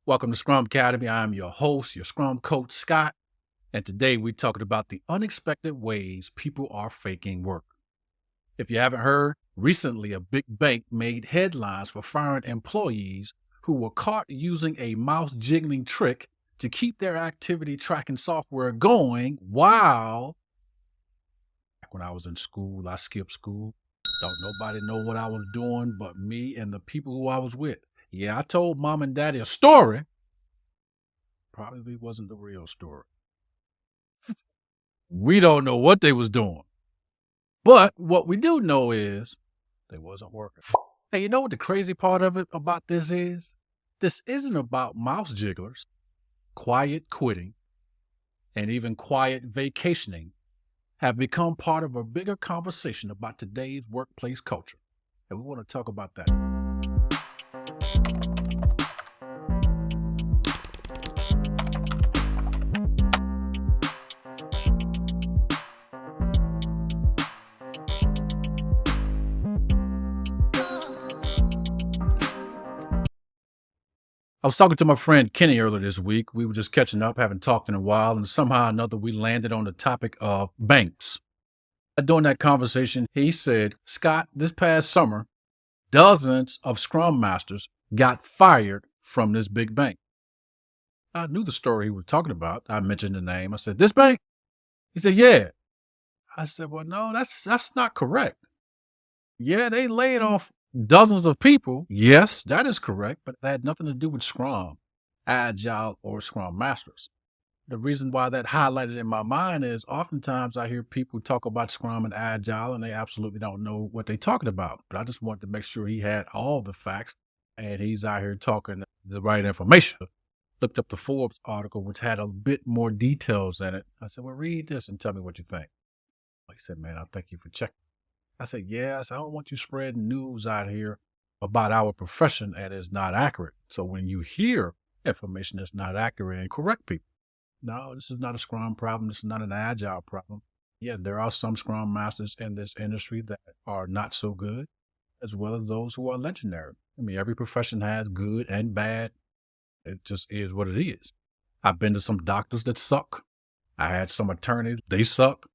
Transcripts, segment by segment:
Welcome to Scrum Academy. I'm your host, your Scrum coach, Scott. And today we're talking about the unexpected ways people are faking work. If you haven't heard, recently a big bank made headlines for firing employees who were caught using a mouse jiggling trick to keep their activity tracking software going when I was in school, I skipped school. Don't nobody know what I was doing but me and the people who I was with. Yeah, I told mom and daddy a story. Probably wasn't the real story. We don't know what they was doing. But what we do know is they wasn't working. Hey, you know what the crazy part of it about this is? This isn't about mouse jigglers, quiet quitting, and even quiet vacationing have become part of a bigger conversation about today's workplace culture. And we want to talk about that. I was talking to my friend Kenny earlier this week. We were just catching up, haven't talked in a while, and somehow or another we landed on the topic of banks. During that conversation, he said, Scott, this past summer, dozens of Scrum Masters got fired from this big bank. I knew the story he was talking about. I mentioned the name. I said, this bank? He said, yeah. I said, well, no, that's not correct. Yeah, they laid off dozens of people. Yes, that is correct, but that had nothing to do with Scrum, Agile, or Scrum Masters. The reason why that highlighted in my mind is oftentimes I hear people talk about Scrum and Agile and they absolutely don't know what they're talking about. But I just wanted to make sure he had all the facts and he's out here talking the right information. Looked up the Forbes article, which had a bit more details in it. I said, well, read this and tell me what you think. He said, man, I thank you for checking. I said, yes, I don't want you spreading news out here about our profession and it's not accurate. So when you hear information that's not accurate and correct people. No, this is not a Scrum problem. This is not an Agile problem. Yeah, there are some Scrum Masters in this industry that are not so good, as well as those who are legendary. I mean, every profession has good and bad. It just is what it is. I've been to some doctors that suck. I had some attorneys, they suck.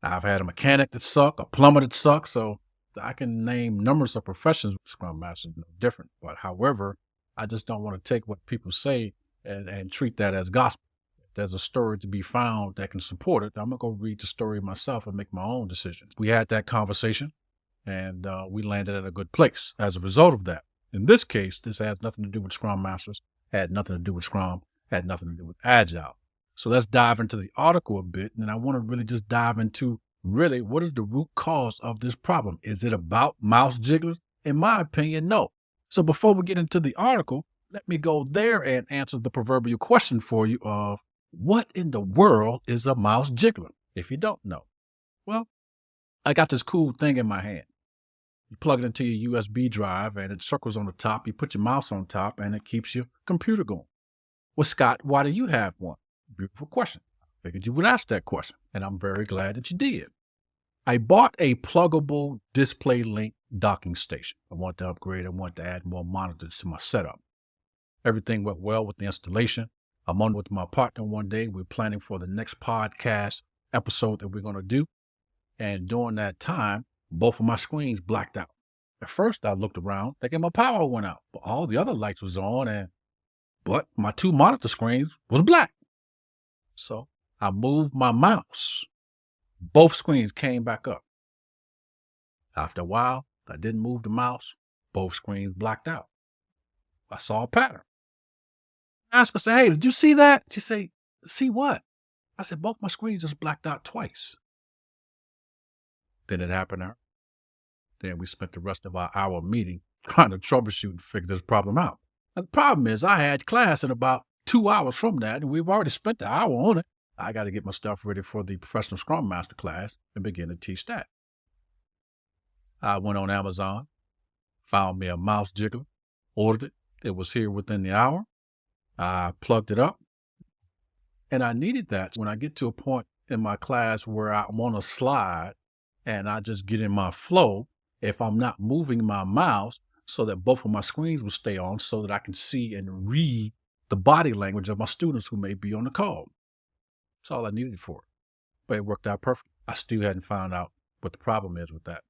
I've had a mechanic that suck, a plumber that sucks. So I can name numbers of professions. Scrum Masters no different. But however, I just don't want to take what people say and treat that as gospel. There's a story to be found that can support it. I'm going to go read the story myself and make my own decisions. We had that conversation and we landed at a good place as a result of that. In this case, this has nothing to do with Scrum Masters, had nothing to do with Scrum, had nothing to do with Agile. So let's dive into the article a bit. And I want to really just dive into really what is the root cause of this problem? Is it about mouse jigglers? In my opinion, no. So before we get into the article, let me go there and answer the proverbial question for you of, what in the world is a mouse jiggler? If you don't know. Well, I got this cool thing in my hand. You plug it into your USB drive and it circles on the top. You put your mouse on top and it keeps your computer going. Well, Scott, why do you have one? Beautiful question. I figured you would ask that question, and I'm very glad that you did. I bought a pluggable display link docking station. I want to upgrade. I want to add more monitors to my setup. Everything went well with the installation. I'm on with my partner one day. We're planning for the next podcast episode that we're going to do. And during that time, both of my screens blacked out. At first, I looked around thinking my power went out, but all the other lights was on, but my two monitor screens was black. So I moved my mouse. Both screens came back up. After a while, I didn't move the mouse. Both screens blacked out. I saw a pattern. I asked her, say, hey, did you see that? She said, see what? I said, both my screens just blacked out twice. Then it happened to her. Then we spent the rest of our hour meeting trying to troubleshoot and figure this problem out. And the problem is I had class in about 2 hours from that, and we've already spent the hour on it. I got to get my stuff ready for the professional Scrum Master class and begin to teach that. I went on Amazon, found me a mouse jiggler, ordered it. It was here within the hour. I plugged it up, and I needed that when I get to a point in my class where I want to slide and I just get in my flow. If I'm not moving my mouse so that both of my screens will stay on so that I can see and read the body language of my students who may be on the call. That's all I needed for it. But it worked out perfect. I still hadn't found out what the problem is with that.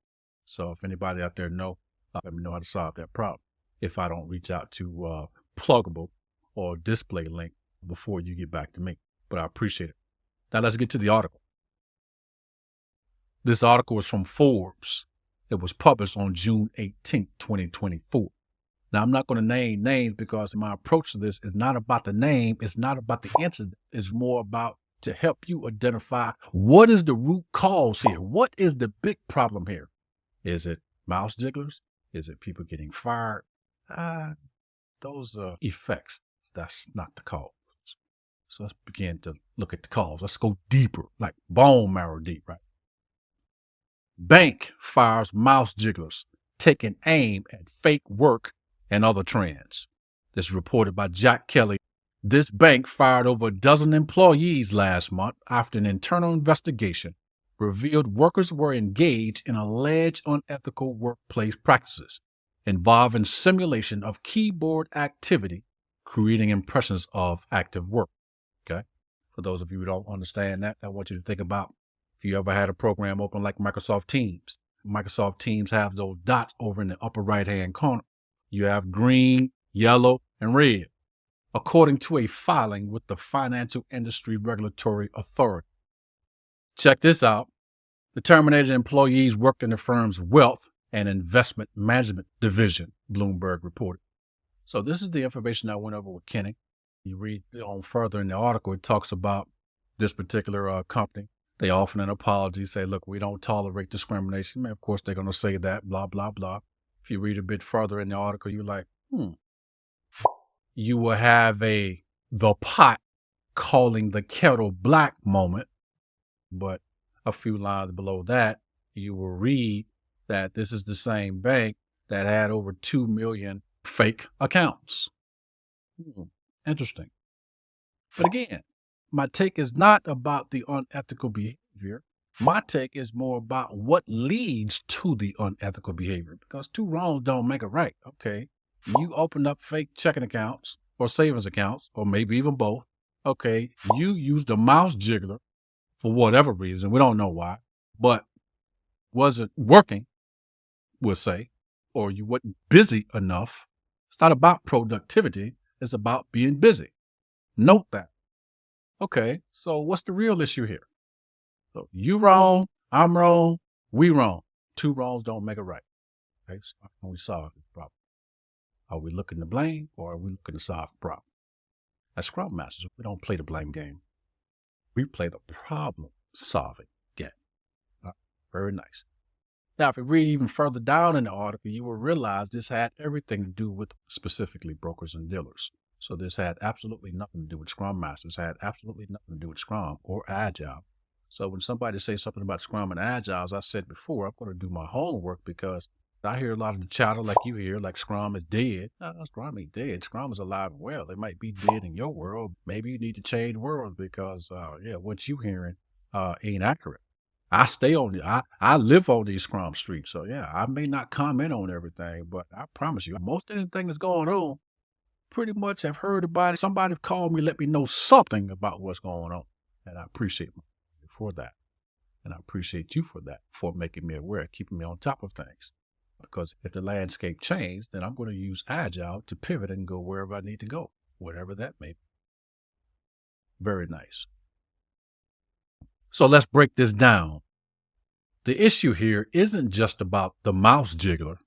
So if anybody out there know, let me know how to solve that problem. If I don't reach out to Pluggable or Display Link before you get back to me. But I appreciate it. Now let's get to the article. This article is from Forbes. It was published on June 18th, 2024. Now, I'm not going to name names because my approach to this is not about the name. It's not about the incident. It's more about to help you identify what is the root cause here. What is the big problem here? Is it mouse jigglers? Is it people getting fired? Those are effects. That's not the cause. So let's begin to look at the cause. Let's go deeper, like bone marrow deep, right? Bank fires mouse jigglers, taking aim at fake work and other trends. This is reported by Jack Kelly. This bank fired over a dozen employees last month after an internal investigation revealed workers were engaged in alleged unethical workplace practices involving simulation of keyboard activity, creating impressions of active work. Okay? For those of you who don't understand that, I want you to think about if you ever had a program open like Microsoft Teams. Microsoft Teams have those dots over in the upper right-hand corner. You have green, yellow, and red, according to a filing with the Financial Industry Regulatory Authority. Check this out. The terminated employees worked in the firm's wealth and investment management division, Bloomberg reported. So this is the information I went over with Kenny. You read on further in the article, it talks about this particular company. They offer an apology, say, look, we don't tolerate discrimination. Of course, they're going to say that, blah, blah, blah. If you read a bit further in the article, you're like, You will have the pot calling the kettle black moment. But a few lines below that, you will read that this is the same bank that had over 2 million fake accounts. Interesting. But again, my take is not about the unethical behavior. My take is more about what leads to the unethical behavior, because two wrongs don't make a right. Okay. You opened up fake checking accounts or savings accounts, or maybe even both. Okay. You used a mouse jiggler for whatever reason. We don't know why, but wasn't working, we'll say, or you weren't busy enough. It's not about productivity. It's about being busy. Note that. Okay, so what's the real issue here? So you wrong, I'm wrong, we wrong. Two wrongs don't make a right. Okay, so how can we solve this problem? Are we looking to blame or are we looking to solve the problem? As Scrum Masters, we don't play the blame game. We play the problem solving game. Very nice. Now, if you read even further down in the article, you will realize this had everything to do with specifically brokers and dealers. So this had absolutely nothing to do with Scrum Masters, had absolutely nothing to do with Scrum or Agile. So when somebody says something about Scrum and Agile, as I said before, I'm going to do my homework because I hear a lot of the chatter like you hear, like Scrum is dead. No, Scrum ain't dead. Scrum is alive and well. It might be dead in your world. Maybe you need to change worlds because, what you hearing ain't accurate. I stay on I live on these Scrum streets. So yeah, I may not comment on everything, but I promise you, most anything that's going on, pretty much have heard about it. Somebody called me, let me know something about what's going on. And I appreciate you for that. And I appreciate you for that, for making me aware, keeping me on top of things. Because if the landscape changed, then I'm going to use Agile to pivot and go wherever I need to go, whatever that may be. Very nice. So let's break this down. The issue here isn't just about the mouse jiggler.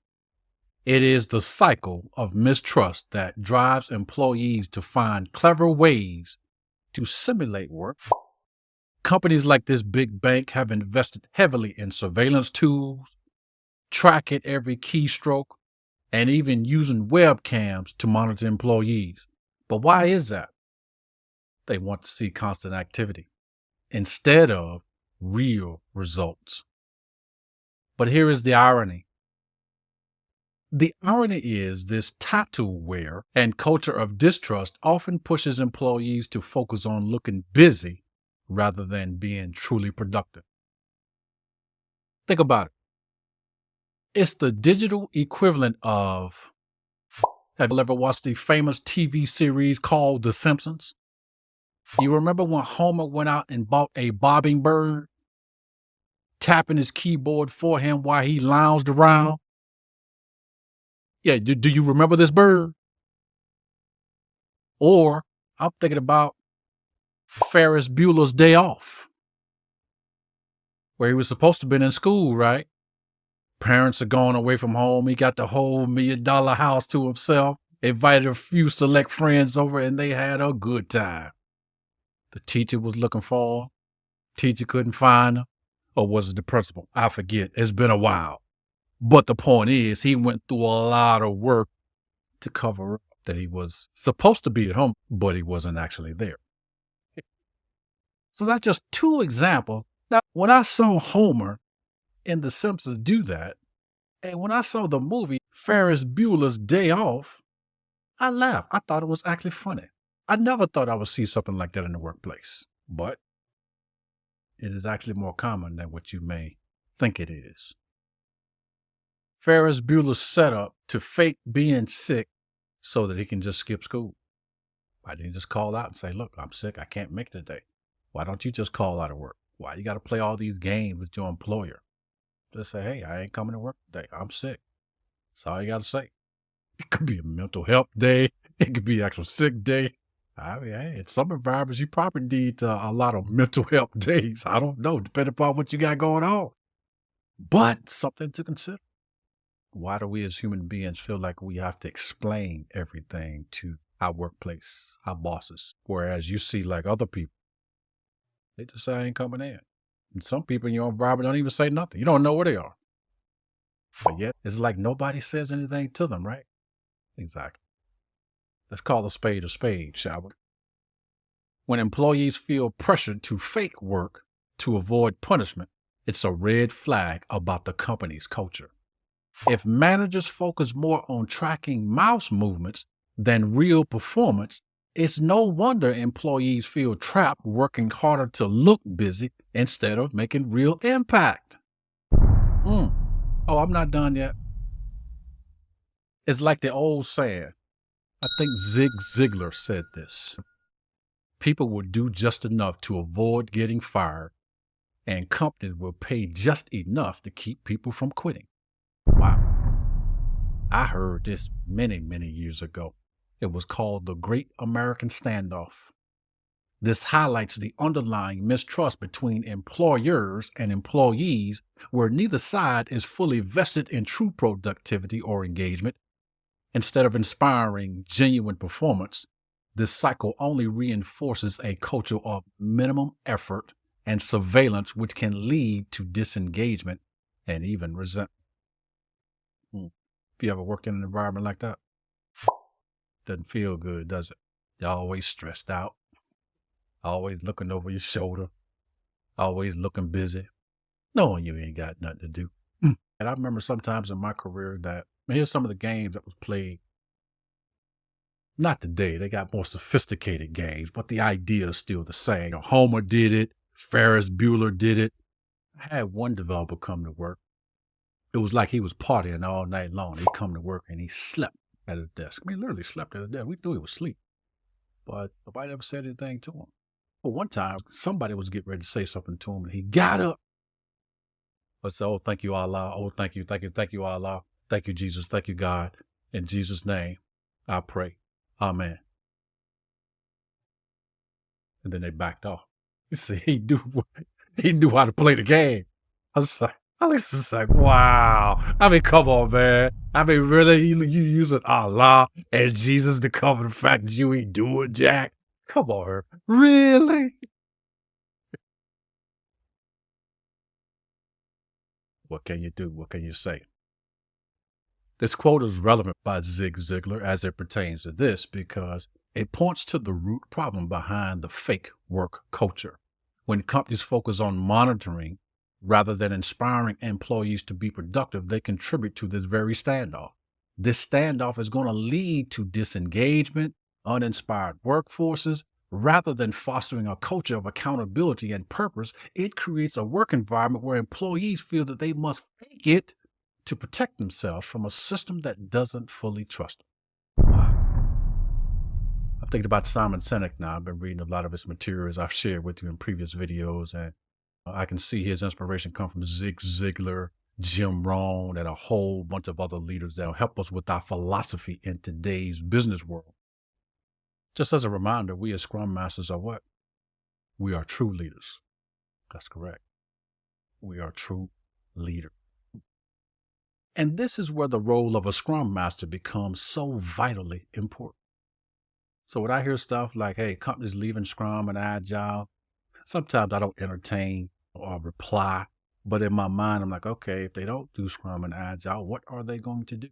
It is the cycle of mistrust that drives employees to find clever ways to simulate work. Companies like this big bank have invested heavily in surveillance tools, tracking every keystroke, and even using webcams to monitor employees. But why is that? They want to see constant activity instead of real results. But here is the irony. The irony is this tattoo wear and culture of distrust often pushes employees to focus on looking busy rather than being truly productive. Think about it. It's the digital equivalent of Have you ever watched the famous TV series called The Simpsons? You remember when Homer went out and bought a bobbing bird, tapping his keyboard for him while he lounged around? Yeah, do you remember this bird? Or I'm thinking about Ferris Bueller's Day Off, where he was supposed to have been in school, right? Parents are going away from home. He got the whole $1 million house to himself, invited a few select friends over, and they had a good time. The teacher was looking for him. Teacher couldn't find him. Or was it the principal? I forget. It's been a while. But the point is, he went through a lot of work to cover up that he was supposed to be at home, but he wasn't actually there. So that's just two examples. Now, when I saw Homer in The Simpsons do that, and when I saw the movie Ferris Bueller's Day Off, I laughed. I thought it was actually funny. I never thought I would see something like that in the workplace, but it is actually more common than what you may think it is. Ferris Bueller's set up to fake being sick so that he can just skip school. Why didn't he just call out and say, look, I'm sick. I can't make it today. Why don't you just call out of work? Why you got to play all these games with your employer? Just say, hey, I ain't coming to work today. I'm sick. That's all you got to say. It could be a mental health day. It could be actual sick day. I mean, hey, in some environments, you probably need a lot of mental health days. I don't know, depending upon what you got going on. But something to consider. Why do we as human beings feel like we have to explain everything to our workplace, our bosses? Whereas you see like other people, they just say, I ain't coming in. And some people in your environment don't even say nothing. You don't know where they are. But yet, it's like nobody says anything to them, right? Exactly. Let's call a spade, shall we? When employees feel pressured to fake work to avoid punishment, it's a red flag about the company's culture. If managers focus more on tracking mouse movements than real performance, it's no wonder employees feel trapped working harder to look busy instead of making real impact. Oh, I'm not done yet. It's like the old saying. I think Zig Ziglar said this. People will do just enough to avoid getting fired, and companies will pay just enough to keep people from quitting. Wow. I heard this many, many years ago. It was called the Great American Standoff. This highlights the underlying mistrust between employers and employees, where neither side is fully vested in true productivity or engagement. Instead of inspiring genuine performance, this cycle only reinforces a culture of minimum effort and surveillance, which can lead to disengagement and even resentment. If you ever worked in an environment like that, doesn't feel good, does it? You're always stressed out, always looking over your shoulder, always looking busy, knowing you ain't got nothing to do. And I remember sometimes in my career that, here's some of the games that was played. Not today, they got more sophisticated games, but the idea is still the same. Homer did it, Ferris Bueller did it. I had one developer come to work. It was like he was partying all night long. He'd come to work and he slept at his desk. Literally slept at his desk. We knew he was asleep, but nobody ever said anything to him. But one time, somebody was getting ready to say something to him, and he got up. I said, oh, thank you, Allah. Oh, thank you, Allah. Thank you, Jesus. Thank you, God. In Jesus' name, I pray. Amen. And then they backed off. You see, he knew how to play the game. I was just like, wow. Come on, man. Really, you using Allah and Jesus to cover the fact that you ain't doing jack? Come on, really? What can you do? What can you say? This quote is relevant by Zig Ziglar as it pertains to this because it points to the root problem behind the fake work culture. When companies focus on monitoring rather than inspiring employees to be productive, they contribute to this very standoff. This standoff is going to lead to disengagement, uninspired workforces. Rather than fostering a culture of accountability and purpose, it creates a work environment where employees feel that they must fake it to protect themselves from a system that doesn't fully trust them. Thinking about Simon Sinek now. I've been reading a lot of his materials I've shared with you in previous videos, and I can see his inspiration come from Zig Ziglar, Jim Rohn, and a whole bunch of other leaders that'll help us with our philosophy in today's business world. Just as a reminder, we as Scrum Masters are what? We are true leaders. That's correct. We are true leaders. And this is where the role of a Scrum Master becomes so vitally important. So when I hear stuff like, hey, companies leaving Scrum and Agile, sometimes I don't entertain or reply. But in my mind, I'm like, okay, if they don't do Scrum and Agile, what are they going to do?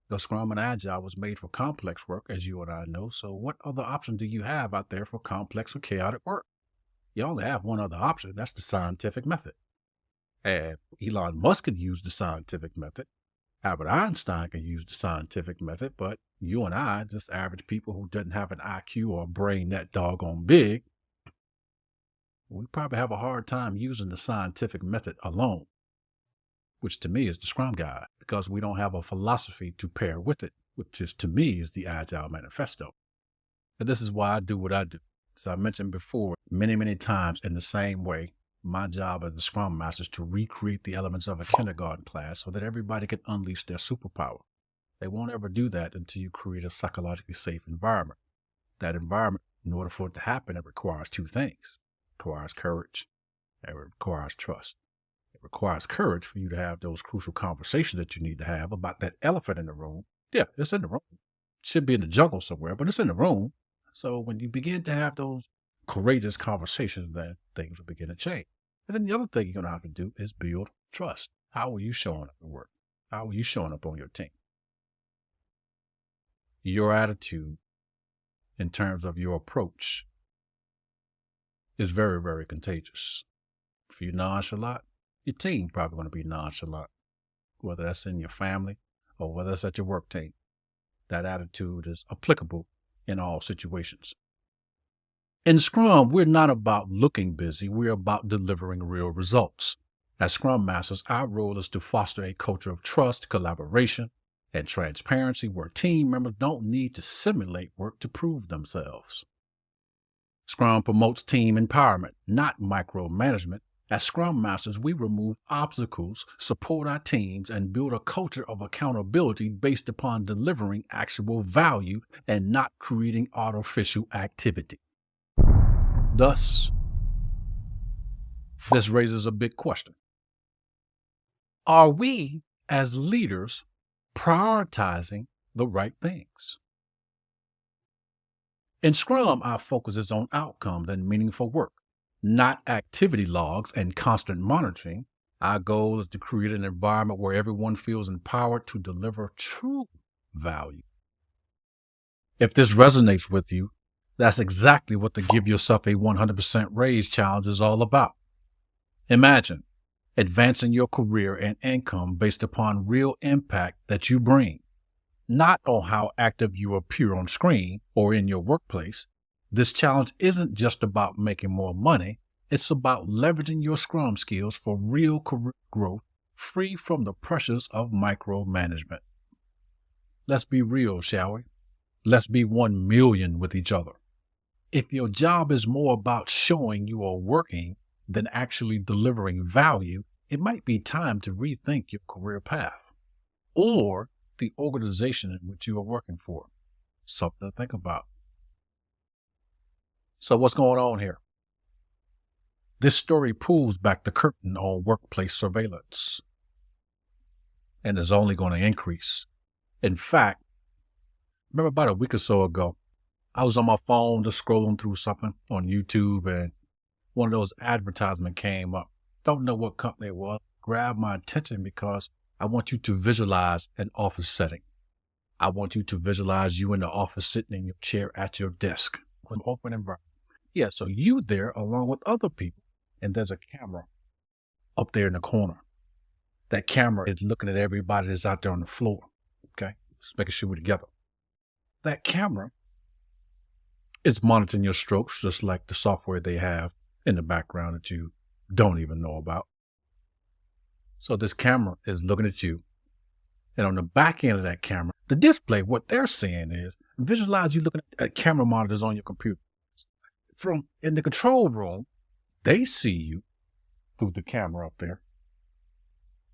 Because Scrum and Agile was made for complex work, as you and I know. So what other option do you have out there for complex or chaotic work? You only have one other option. That's the scientific method. And Elon Musk could use the scientific method. Albert Einstein can use the scientific method. But you and I, just average people who doesn't have an IQ or a brain that doggone big, we probably have a hard time using the scientific method alone, which to me is the Scrum Guide, because we don't have a philosophy to pair with it, which is to me is the Agile Manifesto. And this is why I do what I do. As I mentioned before, many times in the same way, my job as the Scrum Master is to recreate the elements of a kindergarten class so that everybody can unleash their superpower. They won't ever do that until you create a psychologically safe environment. That environment, in order for it to happen, it requires two things. It requires courage. It requires trust. It requires courage for you to have those crucial conversations that you need to have about that elephant in the room. Yeah, it's in the room. It should be in the jungle somewhere, but it's in the room. So when you begin to have those courageous conversations, then things will begin to change. And then the other thing you're going to have to do is build trust. How are you showing up at work? How are you showing up on your team? Your attitude in terms of your approach is very contagious. If you're nonchalant, your team probably going to be nonchalant, whether that's in your family or whether it's at your work team. That attitude is applicable in all situations. In Scrum, we're not about looking busy. We're about delivering real results. As Scrum Masters, our role is to foster a culture of trust, collaboration, and transparency where team members don't need to simulate work to prove themselves. Scrum promotes team empowerment, not micromanagement. As Scrum Masters, we remove obstacles, support our teams, and build a culture of accountability based upon delivering actual value and not creating artificial activity. Thus, this raises a big question. Are we, as leaders, prioritizing the right things? In Scrum, our focus is on outcomes and meaningful work, not activity logs and constant monitoring. Our goal is to create an environment where everyone feels empowered to deliver true value. If this resonates with you, that's exactly what the Give Yourself a 100% Raise challenge is all about. Imagine advancing your career and income based upon real impact that you bring, not on how active you appear on screen or in your workplace. This challenge isn't just about making more money. It's about leveraging your Scrum skills for real career growth, free from the pressures of micromanagement. Let's be real, shall we? Let's be 1 million with each other. If your job is more about showing you are working than actually delivering value, it might be time to rethink your career path or the organization in which you are working for. Something to think about. So what's going on here? This story pulls back the curtain on workplace surveillance and is only going to increase. In fact, remember about a week or so ago, I was on my phone just scrolling through something on YouTube and one of those advertisements came up. Don't know what company it was. Grabbed my attention because I want you to visualize an office setting. I want you to visualize you in the office sitting in your chair at your desk with an open environment. Yeah, so you there along with other people, and there's a camera up there in the corner. That camera is looking at everybody that's out there on the floor. Okay, just making sure we're together. That camera is monitoring your strokes, just like the software they have in the background that you don't even know about. So this camera is looking at you, and on the back end of that camera, The display, what they're seeing is, visualize you looking at camera monitors on your computer. From in the control room, they see you through the camera up there.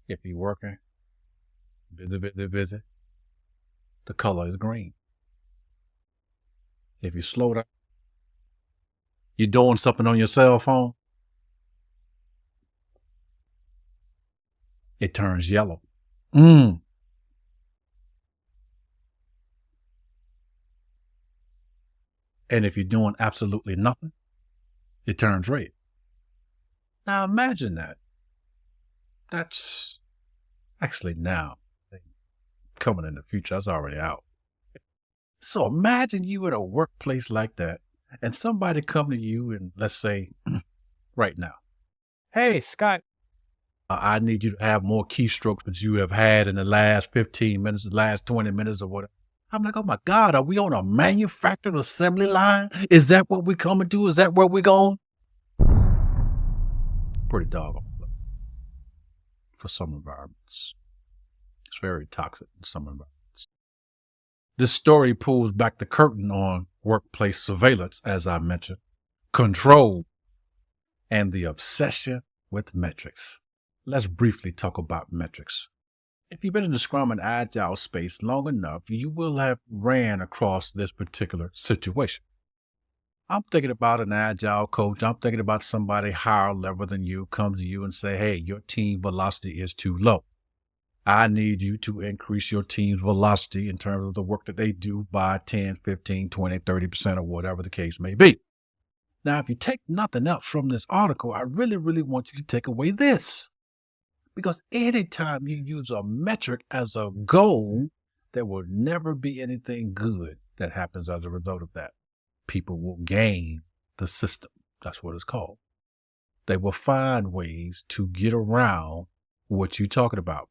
If you're working, busy, the color is green. If you slow down, you're doing something on your cell phone, it turns yellow. And if you're doing absolutely nothing, it turns red. Now imagine that. That's actually now coming in the future. That's already out. So imagine you in a workplace like that and somebody come to you and let's say right now, hey, Scott, I need you to have more keystrokes that you have had in the last 15 minutes, the last 20 minutes or whatever. I'm like, oh my God, are we on a manufactured assembly line? Is that what we're coming to? Is that where we're going? Pretty doggone for some environments. It's very toxic in some environments. This story pulls back the curtain on workplace surveillance, as I mentioned, control, and the obsession with metrics. Let's briefly talk about metrics. If you've been in the Scrum and Agile space long enough, you will have ran across this particular situation. I'm thinking about an Agile coach. I'm thinking about somebody higher level than you comes to you and say, hey, your team velocity is too low. I need you to increase your team's velocity in terms of the work that they do by 10, 15, 20, 30% or whatever the case may be. Now, if you take nothing else from this article, I really, really want you to take away this. Because anytime you use a metric as a goal, there will never be anything good that happens as a result of that. People will game the system. That's what it's called. They will find ways to get around what you're talking about.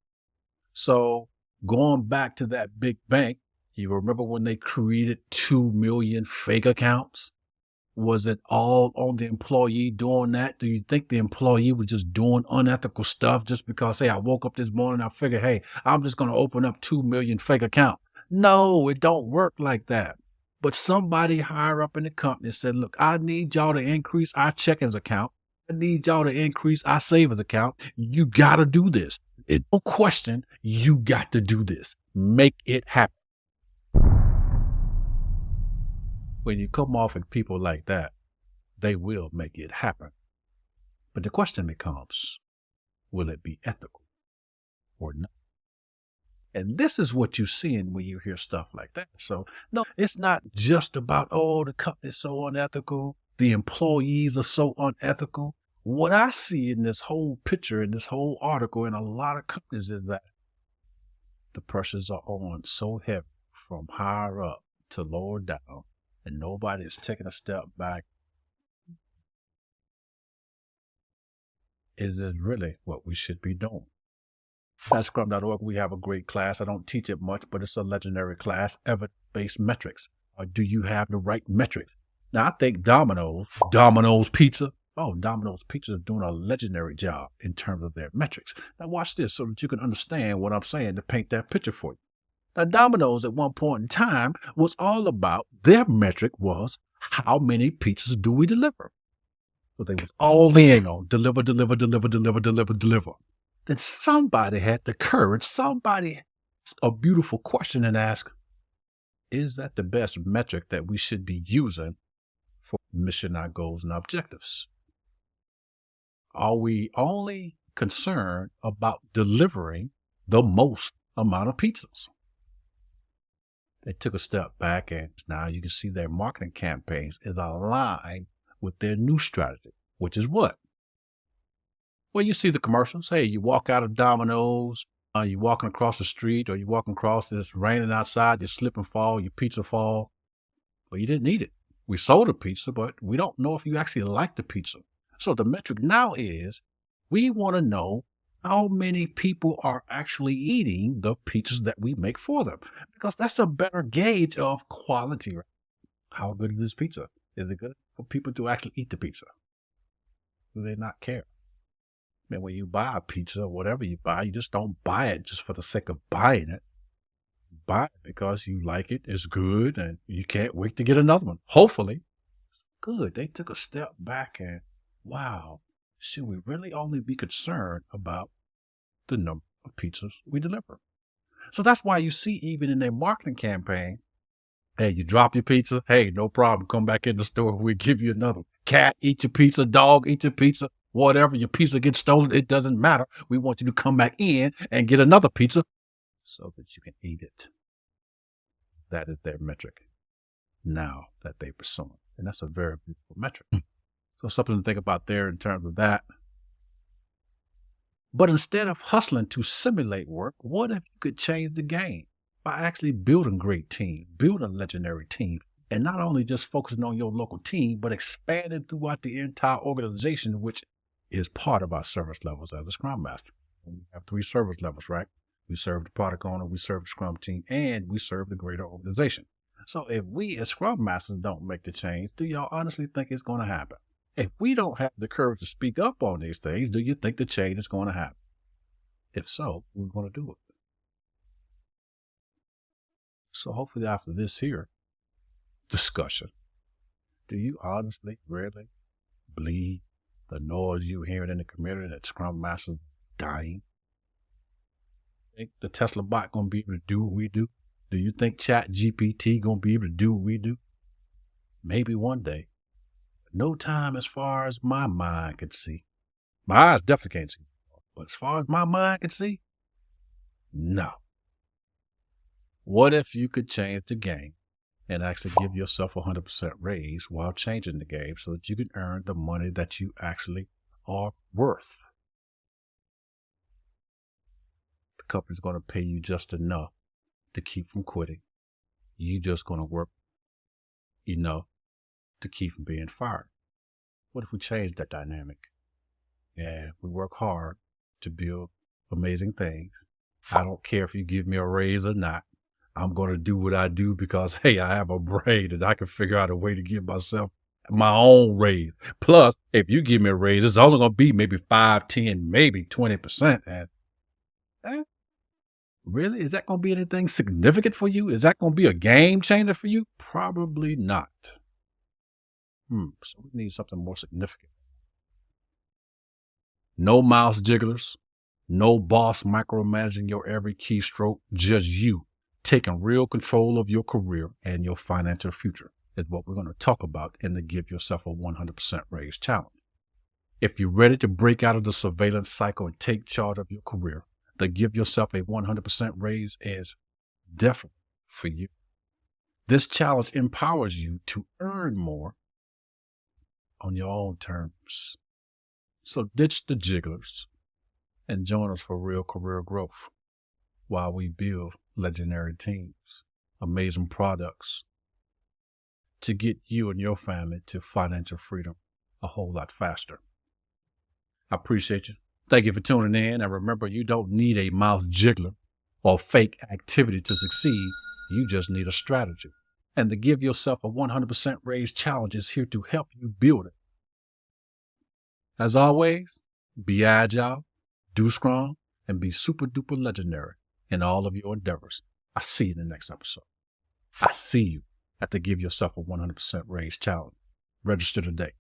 So going back to that big bank, you remember when they created 2 million fake accounts? Was it all on the employee doing that? Do you think the employee was just doing unethical stuff just because, hey, I woke up this morning, I figured, hey, I'm just going to open up 2 million fake accounts? No, it don't work like that. But somebody higher up in the company said, look, I need y'all to increase our checkings account. I need y'all to increase our savings account. You got to do this. It's no question, you got to do this. Make it happen. When you come off at people like that, they will make it happen. But the question becomes, will it be ethical or not? And this is what you're seeing when you hear stuff like that. So, no, it's not just about, oh, the company's so unethical, the employees are so unethical. What I see in this whole picture, in this whole article, in a lot of companies is that the pressures are on so heavy from higher up to lower down, and nobody is taking a step back. Is it really what we should be doing? At Scrum.org, we have a great class. I don't teach it much, but it's a legendary class, evidence-based metrics. Or do you have the right metrics? Now, I think Domino's Pizza, Domino's Pizza is doing a legendary job in terms of their metrics. Now, watch this so that you can understand what I'm saying to paint that picture for you. Now, Domino's at one point in time was all about, their metric was, how many pizzas do we deliver? So they was all in on deliver. Then somebody had the courage, somebody asked a beautiful question and asked, is that the best metric that we should be using for mission, our goals, and objectives? Are we only concerned about delivering the most amount of pizzas? They took a step back, and now you can see their marketing campaigns is aligned with their new strategy, which is what? Well, you see the commercials. Hey, you walk out of Domino's, you're walking across the street, or you're walking across, it's raining outside, you slip and fall, your pizza fall. Well, you didn't eat it. We sold a pizza, but we don't know if you actually like the pizza. So the metric now is, we want to know how many people are actually eating the pizzas that we make for them, because that's a better gauge of quality. How good is this pizza? Is it good for people to actually eat the pizza? Do they not care? I mean, when you buy a pizza or whatever you buy, you just don't buy it just for the sake of buying it. You buy it because you like it, it's good, and you can't wait to get another one. Hopefully, it's good. They took a step back and, wow, should we really only be concerned about the number of pizzas we deliver? So that's why you see, even in their marketing campaign, hey, you drop your pizza. Hey, no problem. Come back in the store. We'll give you another. Cat, eat your pizza. Dog, eat your pizza. Whatever, your pizza gets stolen, it doesn't matter. We want you to come back in and get another pizza so that you can eat it. That is their metric now that they pursue it. And that's a very beautiful metric. So something to think about there in terms of that. But instead of hustling to simulate work, what if you could change the game by actually building great team, building a legendary team, and not only just focusing on your local team, but expanding throughout the entire organization, which is part of our service levels as a Scrum Master. We have 3 service levels, right? We serve the product owner, we serve the Scrum team, and we serve the greater organization. So if we as Scrum Masters don't make the change, do y'all honestly think it's going to happen? If we don't have the courage to speak up on these things, do you think the change is going to happen? If so, we're going to do it. So hopefully after this here discussion, do you honestly really believe the noise you're hearing in the community that Scrum Masters dying? Think the Tesla bot going to be able to do what we do? Do you think Chat GPT going to be able to do what we do? Maybe one day. No time as far as my mind can see. My eyes definitely can't see. But as far as my mind can see, no. What if you could change the game and actually give yourself a 100% raise while changing the game so that you can earn the money that you actually are worth? The company's going to pay you just enough to keep from quitting. You just going to work enough to keep from being fired. What if we change that dynamic? Yeah, we work hard to build amazing things. I don't care if you give me a raise or not. I'm going to do what I do because, hey, I have a brain and I can figure out a way to give myself my own raise. Plus, if you give me a raise, it's only going to be maybe 5, 10, maybe 20%. And really, is that going to be anything significant for you? Is that going to be a game changer for you? Probably not. So we need something more significant. No mouse jigglers, no boss micromanaging your every keystroke, just you taking real control of your career and your financial future is what we're going to talk about in the Give Yourself a 100% Raise Challenge. If you're ready to break out of the surveillance cycle and take charge of your career, the Give Yourself a 100% Raise is definitely for you. This challenge empowers you to earn more on your own terms. So ditch the jigglers and join us for real career growth while we build legendary teams, amazing products to get you and your family to financial freedom a whole lot faster. I appreciate you. Thank you for tuning in. And remember, you don't need a mouse jiggler or fake activity to succeed. You just need a strategy. And the Give Yourself a 100% Raise Challenge is here to help you build it. As always, be agile, do Scrum, and be super duper legendary in all of your endeavors. I see you in the next episode. I see you at the Give Yourself a 100% Raise Challenge. Register today.